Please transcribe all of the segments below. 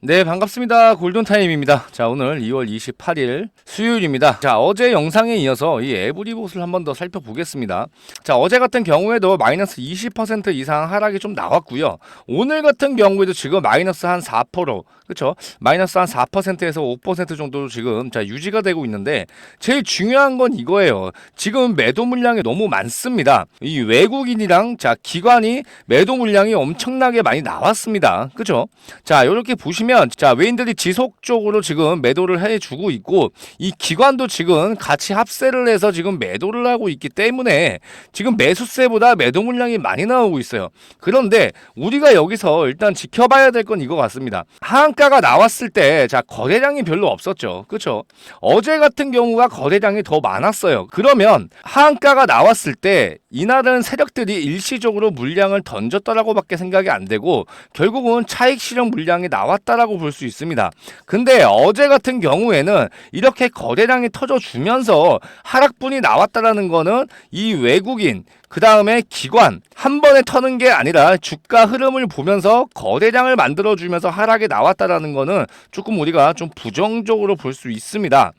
네, 반갑습니다. 골든타임입니다. 자, 오늘 2월 28일 수요일입니다. 자, 어제 영상에 이어서 이 에브리봇을 한번 더 살펴보겠습니다. 자, 어제 같은 경우에도 마이너스 20% 이상 하락이 좀 나왔고요. 오늘 같은 경우에도 지금 마이너스 한 4%, 그쵸? 마이너스 한 4%에서 5% 정도 지금 유지가 되고 있는데, 제일 중요한 건 이거예요. 지금 매도 물량이 너무 많습니다. 이 외국인이랑 기관이 매도 물량이 엄청나게 많이 나왔습니다. 그죠? 자, 이렇게 보시면 외인들이 지속적으로 지금 매도를 해주고 있고, 이 기관도 지금 같이 합세를 해서 지금 매도를 하고 있기 때문에 지금 매수세보다 매도 물량이 많이 나오고 있어요. 그런데 우리가 여기서 일단 지켜봐야 될 건 이거 같습니다. 하한가가 나왔을 때 거래량이 별로 없었죠. 그렇죠? 어제 같은 경우가 거래량이 더 많았어요. 그러면 하한가가 나왔을 때 이날은 세력들이 일시적으로 물량을 던졌다라고밖에 생각이 안 되고, 결국은 차익 실현 물량이 나왔다라고 볼 수 있습니다. 근데 어제 같은 경우에는 이렇게 거래량이 터져주면서 하락분이 나왔다라는 거는 이 외국인, 그 다음에 기관 한 번에 터는 게 아니라 주가 흐름을 보면서 거래량을 만들어주면서 하락이 나왔다라는 거는 조금 우리가 좀 부정적으로 볼 수 있습니다.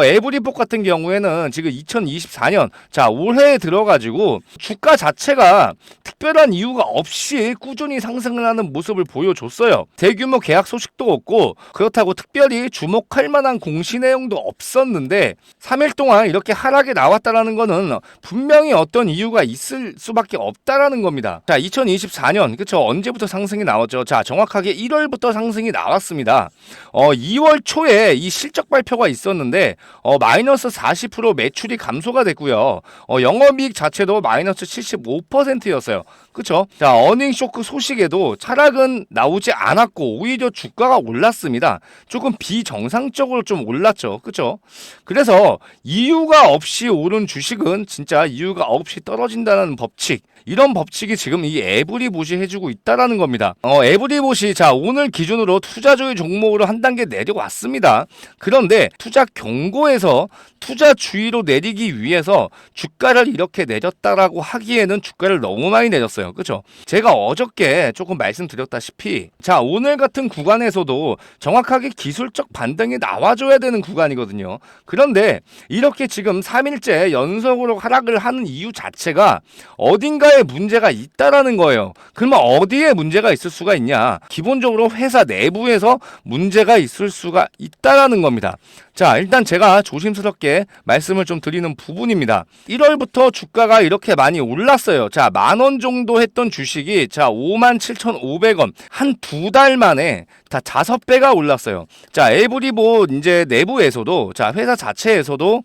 에브리봇 같은 경우에는 지금 2024년 올해에 들어가지고 주가 자체가 특별한 이유가 없이 꾸준히 상승을 하는 모습을 보여줬어요. 대규모 계약 소식도 없고 그렇다고 특별히 주목할 만한 공시 내용도 없었는데 3일 동안 이렇게 하락이 나왔다라는 거는 분명히 어떤 이유가 있을 수밖에 없다라는 겁니다. 2024년 그쵸? 언제부터 상승이 나왔죠? 정확하게 1월부터 상승이 나왔습니다. 2월 초에 이 실적 발표가 있었는데 마이너스 40% 매출이 감소가 됐고요. 영업이익 자체도 마이너스 75%였어요. 그쵸? 어닝 쇼크 소식에도 하락은 나오지 않았고 오히려 주가가 올랐습니다. 조금 비정상적으로 좀 올랐죠. 그쵸? 그래서 이유가 없이 오른 주식은 진짜 이유가 없이 떨어진다는 법칙, 이런 법칙이 지금 이 에브리봇이 해주고 있다라는 겁니다. 에브리봇이 오늘 기준으로 투자주의 종목으로 한 단계 내려왔습니다. 그런데 투자 경고에서 투자 주의로 내리기 위해서 주가를 이렇게 내렸다라고 하기에는 주가를 너무 많이 내렸어요. 그렇죠? 제가 어저께 조금 말씀드렸다시피 오늘 같은 구간에서도 정확하게 기술적 반등이 나와줘야 되는 구간이거든요. 그런데 이렇게 지금 3일째 연속으로 하락을 하는 이유 자체가 어딘가에 문제가 있다라는 거예요. 그러면 어디에 문제가 있을 수가 있냐? 기본적으로 회사 내부에서 문제가 있을 수가 있다라는 겁니다. 일단 제가 조심스럽게 말씀을 좀 드리는 부분입니다. 1월부터 주가가 이렇게 많이 올랐어요. 10,000원 정도 했던 주식이 57,500원 한 2달 만에 다 5배가 올랐어요. 에브리봇 이제 내부에서도 회사 자체에서도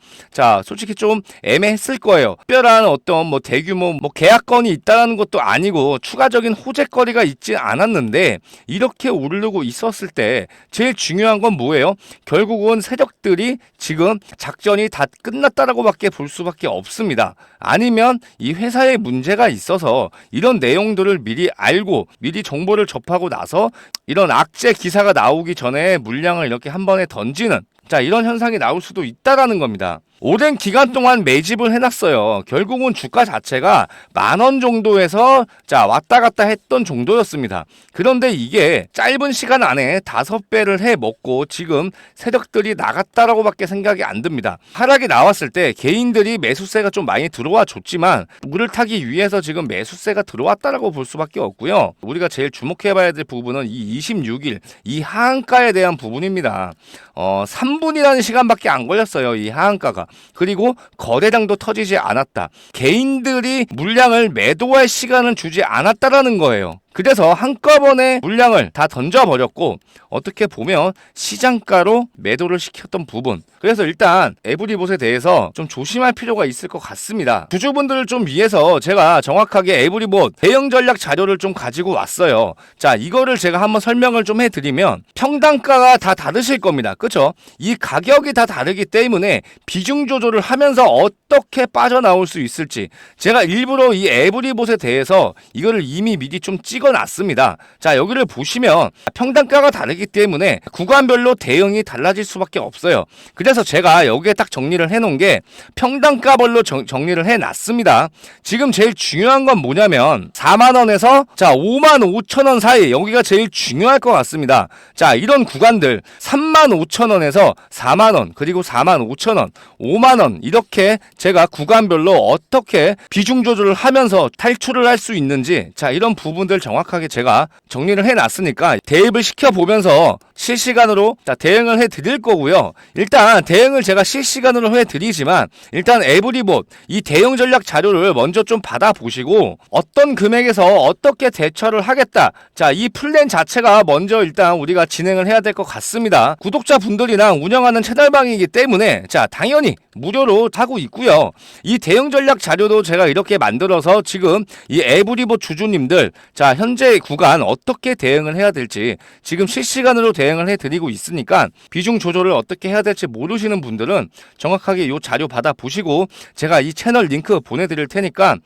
솔직히 좀 애매했을 거예요. 특별한 어떤 대규모 계약건이 있다라는 것도 아니고 추가적인 호재거리가 있지 않았는데 이렇게 오르고 있었을 때 제일 중요한 건 뭐예요? 결국은 세력들이 지금 작전이 다 끝났다라고밖에 볼 수밖에 없습니다. 아니면 이 회사에 문제가 있어서 이런 내용들을 미리 알고 미리 정보를 접하고 나서 이런 악재 기사가 나오기 전에 물량을 이렇게 한 번에 던지는 이런 현상이 나올 수도 있다라는 겁니다. 오랜 기간 동안 매집을 해놨어요. 결국은 주가 자체가 10,000원 정도에서 왔다 갔다 했던 정도였습니다. 그런데 이게 짧은 시간 안에 5배를 해 먹고 지금 세력들이 나갔다라고 밖에 생각이 안 듭니다. 하락이 나왔을 때 개인들이 매수세가 좀 많이 들어와 줬지만 물을 타기 위해서 지금 매수세가 들어왔다라고 볼 수밖에 없고요. 우리가 제일 주목해봐야 될 부분은 이 26일 이 하한가에 대한 부분입니다. 3분이라는 시간밖에 안 걸렸어요. 이 하한가가. 그리고 거래량도 터지지 않았다. 개인들이 물량을 매도할 시간을 주지 않았다라는 거예요. 그래서 한꺼번에 물량을 다 던져버렸고 어떻게 보면 시장가로 매도를 시켰던 부분. 그래서 일단 에브리봇에 대해서 좀 조심할 필요가 있을 것 같습니다. 주주분들을 좀 위해서 제가 정확하게 에브리봇 대응 전략 자료를 좀 가지고 왔어요. 이거를 제가 한번 설명을 좀 해드리면 평단가가 다 다르실 겁니다. 그쵸? 이 가격이 다 다르기 때문에 비중 조절을 하면서 어떻게 빠져나올 수 있을지 제가 일부러 이 에브리봇에 대해서 이거를 이미 미리 좀 찍어 찍어놨습니다. 자, 여기를 보시면 평단가가 다르기 때문에 구간별로 대응이 달라질 수밖에 없어요. 그래서 제가 여기에 딱 정리를 해놓은 게 평단가별로 정리를 해놨습니다. 지금 제일 중요한 건 뭐냐면 4만원에서 자 55,000원 사이, 여기가 제일 중요할 것 같습니다. 자, 이런 구간들 35,000원에서 4만원, 그리고 45,000원, 5만원, 이렇게 제가 구간별로 어떻게 비중 조절을 하면서 탈출을 할 수 있는지, 자, 이런 부분들 정확하게 제가 정리를 해놨으니까 대입을 시켜보면서 실시간으로 자 대응을 해드릴 거고요. 일단 대응을 제가 실시간으로 해드리지만 일단 에브리봇 이 대응 전략 자료를 먼저 좀 받아보시고 어떤 금액에서 어떻게 대처를 하겠다, 자, 이 플랜 자체가 먼저 일단 우리가 진행을 해야 될 것 같습니다. 구독자분들이랑 운영하는 채널방이기 때문에 자 당연히 무료로 하고 있고요. 이 대응 전략 자료도 제가 이렇게 만들어서 지금 이 에브리봇 주주님들 자 현재 구간 어떻게 대응을 해야 될지 지금 실시간으로 대응을 해드리고 있으니까 비중 조절을 어떻게 해야 될지 모르시는 분들은 정확하게 이 자료 받아보시고 제가 이 채널 링크 보내드릴 테니까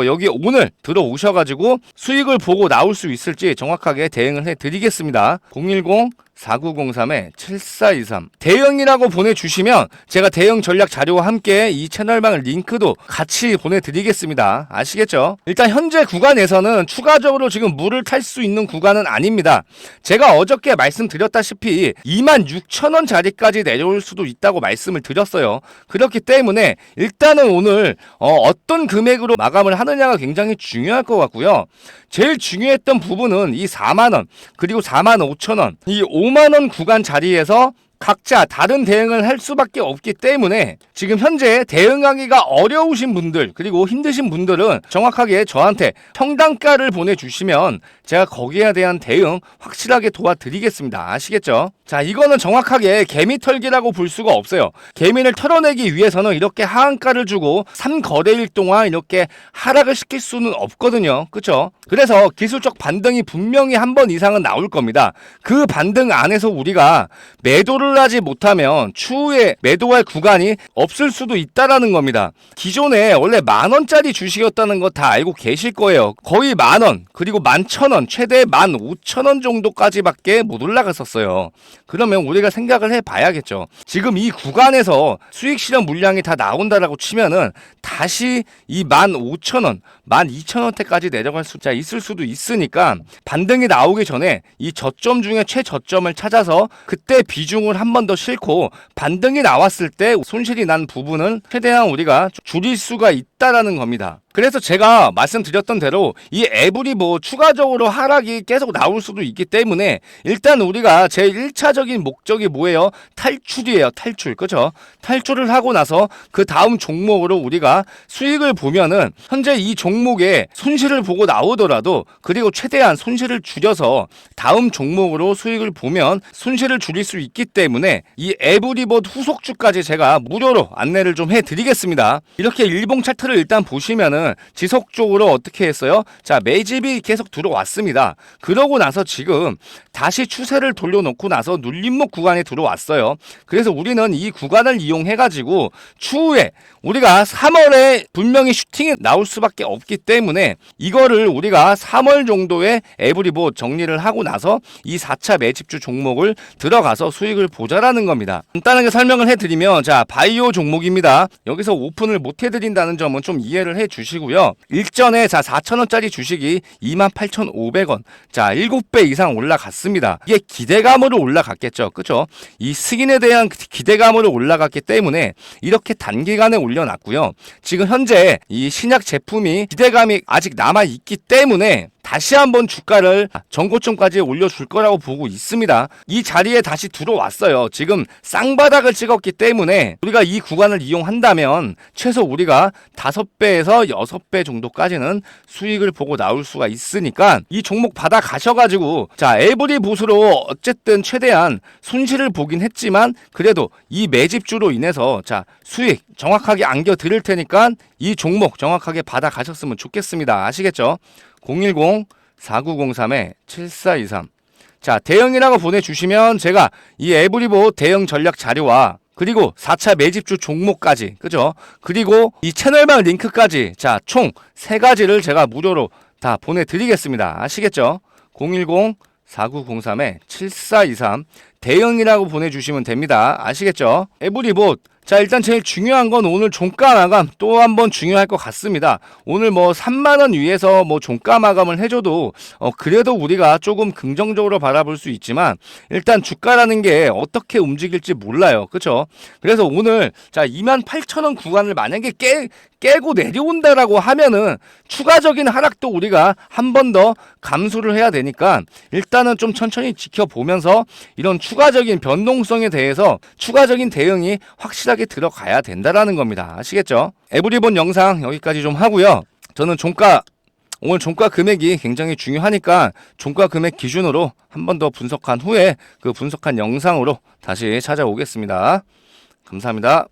여기 오늘 들어오셔가지고 수익을 보고 나올 수 있을지 정확하게 대응을 해드리겠습니다. 010-4903-7423 대응이라고 보내주시면 제가 대응 전략 자료와 함께 이 채널방 링크도 같이 보내드리겠습니다. 아시겠죠? 일단 현재 구간에서는 추가적으로 지금 물을 탈 수 있는 구간은 아닙니다. 제가 어저께 말씀드렸다시피 26,000원 자리까지 내려올 수도 있다고 말씀을 드렸어요. 그렇기 때문에 일단은 오늘 어떤 금액으로 마감을 하느냐가 굉장히 중요할 것 같고요. 제일 중요했던 부분은 이 4만원 그리고 45,000원 이 5만원 구간 자리에서 각자 다른 대응을 할 수밖에 없기 때문에 지금 현재 대응하기가 어려우신 분들 그리고 힘드신 분들은 정확하게 저한테 평단가를 보내주시면 제가 거기에 대한 대응 확실하게 도와드리겠습니다. 아시겠죠? 자, 이거는 정확하게 개미 털기라고 볼 수가 없어요. 개미를 털어내기 위해서는 이렇게 하한가를 주고 3거래일 동안 이렇게 하락을 시킬 수는 없거든요. 그쵸? 그래서 기술적 반등이 분명히 한 번 이상은 나올 겁니다. 그 반등 안에서 우리가 매도를 하지 못하면 추후에 매도할 구간이 없을 수도 있다라는 겁니다. 기존에 원래 10,000원짜리 주식이었다는 거 다 알고 계실 거예요. 거의 10,000원 그리고 11,000원 최대 15,000원 정도까지밖에 못 올라갔었어요. 그러면 우리가 생각을 해봐야겠죠. 지금 이 구간에서 수익 실현 물량이 다 나온다라고 치면은 다시 이 15,000원, 12,000원대까지 내려갈 수 있을 수도 있으니까 반등이 나오기 전에 이 저점 중에 최저점을 찾아서 그때 비중을 한 번 더 싣고 반등이 나왔을 때 손실이 난 부분은 최대한 우리가 줄일 수가 있다라는 겁니다. 그래서 제가 말씀드렸던 대로 이 에브리봇 추가적으로 하락이 계속 나올 수도 있기 때문에 일단 우리가 제 1차적인 목적이 뭐예요? 탈출이에요. 탈출. 그죠? 탈출을 하고 나서 그 다음 종목으로 우리가 수익을 보면은 현재 이 종목에 손실을 보고 나오더라도 그리고 최대한 손실을 줄여서 다음 종목으로 수익을 보면 손실을 줄일 수 있기 때문에 이 에브리봇 후속주까지 제가 무료로 안내를 좀 해드리겠습니다. 이렇게 일봉 차트를 일단 보시면은 지속적으로 어떻게 했어요? 자, 매집이 계속 들어왔습니다. 그러고 나서 지금 다시 추세를 돌려놓고 나서 눌림목 구간에 들어왔어요. 그래서 우리는 이 구간을 이용해가지고 추후에 우리가 3월에 분명히 슈팅이 나올 수밖에 없기 때문에 이거를 우리가 3월 정도에 에브리봇 정리를 하고 나서 이 4차 매집주 종목을 들어가서 수익을 보자라는 겁니다. 간단하게 설명을 해드리면 자, 바이오 종목입니다. 여기서 오픈을 못 해드린다는 점은 좀 이해를 해주시고요. 일전에 자 4,000원짜리 주식이 28,500원 자 7배 이상 올라갔습니다. 이게 기대감으로 올라갔겠죠. 그죠? 이 승인에 대한 기대감으로 올라갔기 때문에 이렇게 단기간에 올려놨고요. 지금 현재 이 신약 제품이 기대감이 아직 남아있기 때문에 다시 한번 주가를 전고점까지 올려줄 거라고 보고 있습니다. 이 자리에 다시 들어왔어요. 지금 쌍바닥을 찍었기 때문에 우리가 이 구간을 이용한다면 최소 우리가 5배에서 6배 정도까지는 수익을 보고 나올 수가 있으니까 이 종목 받아 가셔가지고 자 에브리봇으로 어쨌든 최대한 손실을 보긴 했지만 그래도 이 매집주로 인해서 자 수익 정확하게 안겨 드릴 테니까 이 종목 정확하게 받아 가셨으면 좋겠습니다. 아시겠죠? 010-4903-7423 자, 대응이라고 보내주시면 제가 이 에브리봇 대응 전략 자료와 그리고 4차 매집주 종목까지 그죠? 그리고 이 채널방 링크까지 자, 총 3가지를 제가 무료로 다 보내드리겠습니다. 아시겠죠? 010-4903-7423 대형이라고 보내주시면 됩니다. 아시겠죠? 에브리봇. 자, 일단 제일 중요한 건 오늘 종가 마감 또 한번 중요할 것 같습니다. 오늘 뭐 3만원 위에서 뭐 종가 마감을 해줘도 그래도 우리가 조금 긍정적으로 바라볼 수 있지만 일단 주가라는 게 어떻게 움직일지 몰라요. 그쵸? 그래서 오늘 자 28,000원 구간을 만약에 깨고 내려온다라고 하면은 추가적인 하락도 우리가 한 번 더 감수를 해야 되니까 일단은 좀 천천히 지켜보면서 이런 추가적인 변동성에 대해서 추가적인 대응이 확실하게 들어가야 된다라는 겁니다. 아시겠죠? 에브리본 영상 여기까지 좀 하고요. 저는 오늘 종가 금액이 굉장히 중요하니까 종가 금액 기준으로 한 번 더 분석한 후에 그 분석한 영상으로 다시 찾아오겠습니다. 감사합니다.